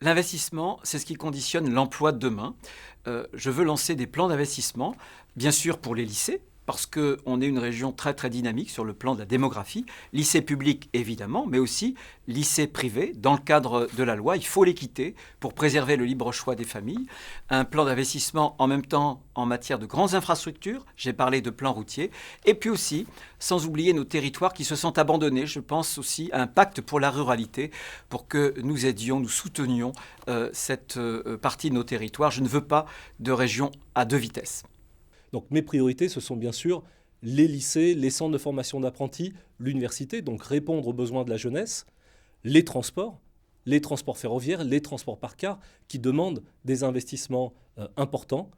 L'investissement, c'est ce qui conditionne l'emploi de demain. Je veux lancer des plans d'investissement, bien sûr pour les lycées, parce qu'on est une région très très dynamique sur le plan de la démographie. Lycée public évidemment, mais aussi lycée privé. Dans le cadre de la loi, il faut l'équité pour préserver le libre choix des familles. Un plan d'investissement en même temps en matière de grandes infrastructures, j'ai parlé de plan routier, et puis aussi, sans oublier nos territoires qui se sentent abandonnés. Je pense aussi à un pacte pour la ruralité, pour que nous aidions, nous soutenions cette partie de nos territoires. Je ne veux pas de région à deux vitesses. Donc mes priorités, ce sont bien sûr les lycées, les centres de formation d'apprentis, l'université, donc répondre aux besoins de la jeunesse, les transports ferroviaires, les transports par car, qui demandent des investissements importants,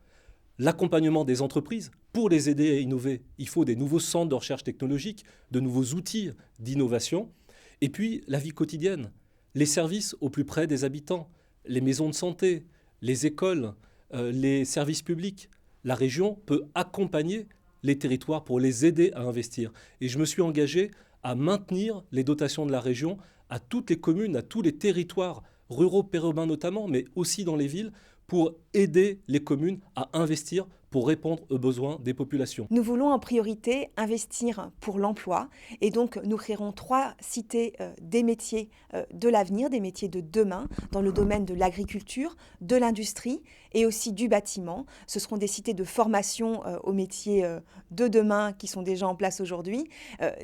l'accompagnement des entreprises. Pour les aider à innover, il faut des nouveaux centres de recherche technologique, de nouveaux outils d'innovation, et puis la vie quotidienne, les services au plus près des habitants, les maisons de santé, les écoles, les services publics. La région peut accompagner les territoires pour les aider à investir. Et je me suis engagé à maintenir les dotations de la région à toutes les communes, à tous les territoires ruraux, périurbains notamment, mais aussi dans les villes, pour aider les communes à investir pour répondre aux besoins des populations. Nous voulons en priorité investir pour l'emploi et donc nous créerons 3 cités des métiers de l'avenir, des métiers de demain dans le domaine de l'agriculture, de l'industrie et aussi du bâtiment. Ce seront des cités de formation aux métiers de demain qui sont déjà en place aujourd'hui,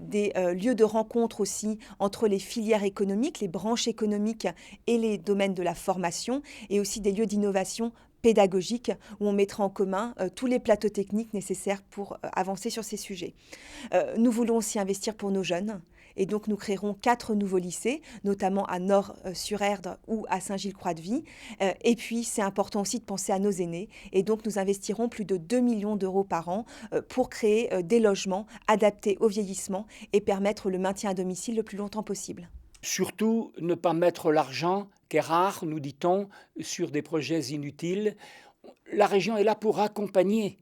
des lieux de rencontre aussi entre les filières économiques, les branches économiques et les domaines de la formation et aussi des lieux d'innovation pédagogique où on mettra en commun tous les plateaux techniques nécessaires pour avancer sur ces sujets. Nous voulons aussi investir pour nos jeunes et donc nous créerons 4 nouveaux lycées, notamment à Nord-sur-Erdre ou à Saint-Gilles-Croix-de-Vie. Et puis c'est important aussi de penser à nos aînés et donc nous investirons plus de 2 millions d'euros par an pour créer des logements adaptés au vieillissement et permettre le maintien à domicile le plus longtemps possible. Surtout, ne pas mettre l'argent, qui est rare, nous dit-on, sur des projets inutiles. La région est là pour accompagner,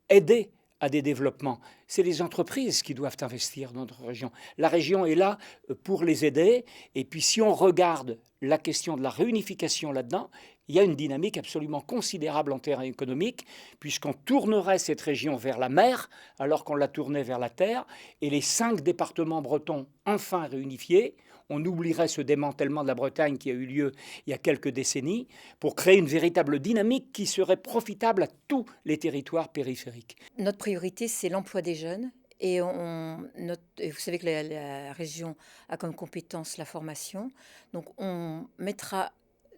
aider à des développements. C'est les entreprises qui doivent investir dans notre région. La région est là pour les aider. Et puis, si on regarde la question de la réunification là-dedans, il y a une dynamique absolument considérable en termes économiques, puisqu'on tournerait cette région vers la mer, alors qu'on la tournait vers la terre, et les 5 départements bretons enfin réunifiés, on oublierait ce démantèlement de la Bretagne qui a eu lieu il y a quelques décennies, pour créer une véritable dynamique qui serait profitable à tous les territoires périphériques. Notre priorité, c'est l'emploi des jeunes. Et vous savez que la région a comme compétence la formation. Donc on mettra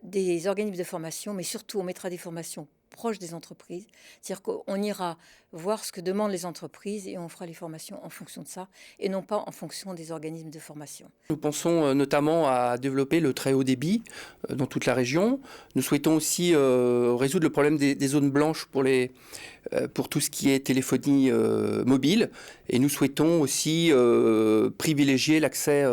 des organismes de formation, mais surtout on mettra des formations proches des entreprises. C'est-à-dire qu'on ira voir ce que demandent les entreprises et on fera les formations en fonction de ça et non pas en fonction des organismes de formation. Nous pensons notamment à développer le très haut débit dans toute la région. Nous souhaitons aussi résoudre le problème des zones blanches pour tout ce qui est téléphonie mobile. Et nous souhaitons aussi privilégier l'accès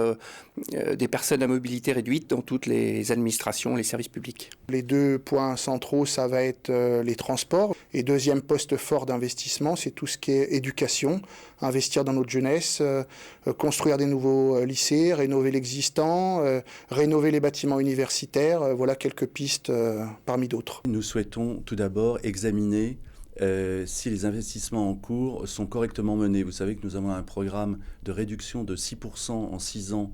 des personnes à mobilité réduite dans toutes les administrations, les services publics. Les 2 points centraux, ça va être les transports. Et deuxième poste fort d'investissement, c'est tout ce qui est éducation. Investir dans notre jeunesse, construire des nouveaux lycées, rénover l'existant, rénover les bâtiments universitaires. Voilà quelques pistes parmi d'autres. Nous souhaitons tout d'abord examiner si les investissements en cours sont correctement menés. Vous savez que nous avons un programme de réduction de 6% en 6 ans,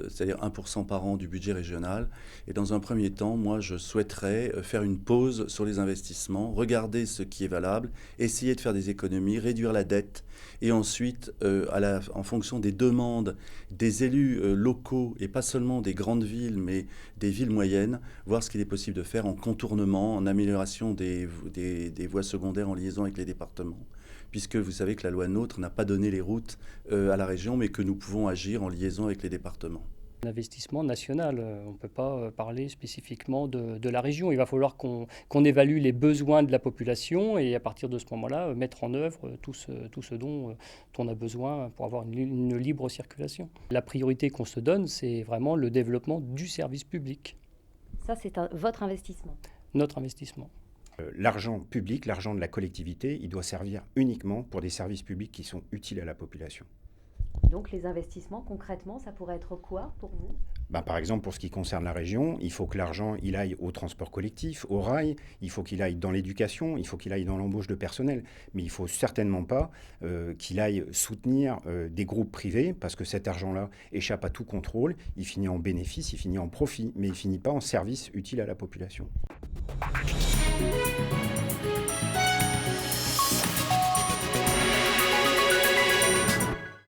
c'est-à-dire 1% par an du budget régional. Et dans un premier temps, moi, je souhaiterais faire une pause sur les investissements, regarder ce qui est valable, essayer de faire des économies, réduire la dette, et ensuite, en fonction des demandes des élus locaux, et pas seulement des grandes villes, mais des villes moyennes, voir ce qu'il est possible de faire en contournement, en amélioration des voies secondaires en liaison avec les départements. Puisque vous savez que la loi NOTRe n'a pas donné les routes à la région, mais que nous pouvons agir en liaison avec les départements. Investissement national, on ne peut pas parler spécifiquement de la région. Il va falloir qu'on évalue les besoins de la population et à partir de ce moment-là, mettre en œuvre tout ce dont on a besoin pour avoir une libre circulation. La priorité qu'on se donne, c'est vraiment le développement du service public. Ça, c'est votre investissement. Notre investissement. L'argent public, l'argent de la collectivité, il doit servir uniquement pour des services publics qui sont utiles à la population. Donc les investissements, concrètement, ça pourrait être quoi pour vous ? Par exemple, pour ce qui concerne la région, il faut que l'argent il aille au transport collectif, au rail, il faut qu'il aille dans l'éducation, il faut qu'il aille dans l'embauche de personnel. Mais il ne faut certainement pas qu'il aille soutenir des groupes privés, parce que cet argent-là échappe à tout contrôle, il finit en bénéfice, il finit en profit, mais il ne finit pas en service utile à la population.